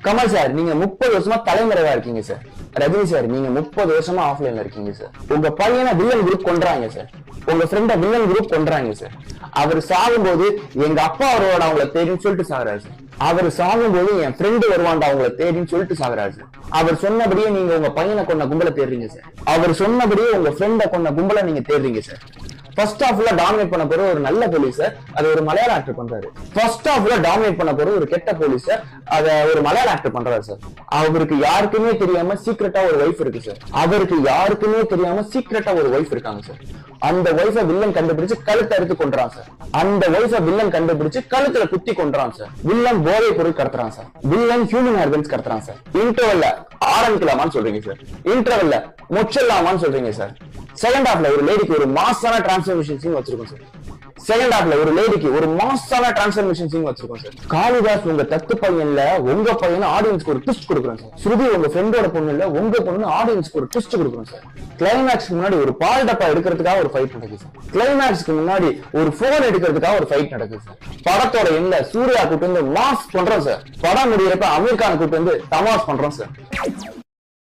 Kamal sir, நீங்க 30 வருஷமா தலைமறைவா இருக்கீங்க சார். ரஜினி சார், நீங்க 30 வருஷமா ஆஃப்லைன்ல இருக்கீங்க சார். உங்க பையனை வில்லன் குரூப் கொன்றாங்க சார். உங்க ஃப்ரெண்ட வில்லன் குரூப் கொன்றாங்க சார். அவர் சாகும்போது எங்க அப்பா அவரோட அவங்கள தேடின்னு சொல்லிட்டு சாகுறாரு சார். அவர் சாகும்போது என் ஃப்ரெண்டு வருவான்டா அவங்கள தேடின்னு சொல்லிட்டு சாகுறாரு சார். அவர் சொன்னபடியே நீங்க உங்க பையனை கொண்ட கும்பலை தேடுறீங்க சார். அவர் சொன்னபடியே உங்க ஃப்ரெண்ட கொண்ட கும்பலை நீங்க தேடுறீங்க சார். ஃபர்ஸ்ட் ஹாஃப்ல டாமினேட் பண்ண போற ஒரு நல்ல போலீஸர், அது ஒரு மலையாள ஆக்டர் பண்றாரு. ஃபர்ஸ்ட் ஹாஃப்ல டாமினேட் பண்ண போற ஒரு கெட்ட போலீஸர், அத ஒரு மலையாள ஆக்டர் பண்றாரு சார். அவருக்கு யாருக்குமே தெரியாம சீக்ரெட்டா ஒரு வைஃப் இருக்கு சார். அவருக்கு யாருக்குமே தெரியாம சீக்ரெட்டா ஒரு வைஃப் இருக்காங்க சார். அந்த வைஃபை வில்லன் கண்டுபிடிச்சு கழுத்தை எடுத்து கொன்றான் சார். அந்த வைஃபை வில்லன் கண்டுபிடிச்சு கழுத்துல குத்தி கொன்றான் சார். வில்லன் போதை பொருள் கடத்துறான் சார். வில்லன் ஹியூமன் ஆர்கன்ஸ் கடத்துறான் சார். இன்டர்வல்ல ஆரம்பிக்கலாமான்னு சொல்றீங்க சார். இன்டர்வல்ல மொச்சலாமான்னு சொல்றீங்க சார். செகண்ட் ஹாஃப்ல ஒரு லேடிக்கு ஒரு மாசான டிரான்ஸ்ஃபர்மேஷன் சீன் வச்சிருக்கோம் சார். செகண்ட் ஹாஃப்ல ஒரு லேடிக்கு ஒரு மாசான டிரான்ஸ்ஃபர்மேஷன் சீன் வச்சிருக்கோம் சார். காளிதாஸ் உங்க தத்து பையன்ல உங்க பையன் ஆடியன்ஸ்க்கு ஒரு ட்விஸ்ட் கொடுக்குறோம் சார். ஸ்ருதி உங்க ஃப்ரெண்டோட பொண்ணுல உங்க பொண்ணு ஆடியன்ஸ்க்கு ஒரு ட்விஸ்ட் கொடுக்குறோம் சார். கிளைமேக்ஸ்க்கு முன்னாடி ஒரு பால் டப்பா எடுக்கிறதுக்காக ஒரு ஃபைட் நடக்குது சார். கிளைமேக்ஸ்க்கு முன்னாடி ஒரு போன் எடுக்கிறதுக்காக ஒரு ஃபைட் நடக்குது சார். படத்தோட எண்ட சூர்யா கூட்டு வந்து மாஸ் பண்றோம் சார். படம் முடியறப்ப அமீர் கான் கூட்டு வந்து தமாஸ் பண்றோம் சார்.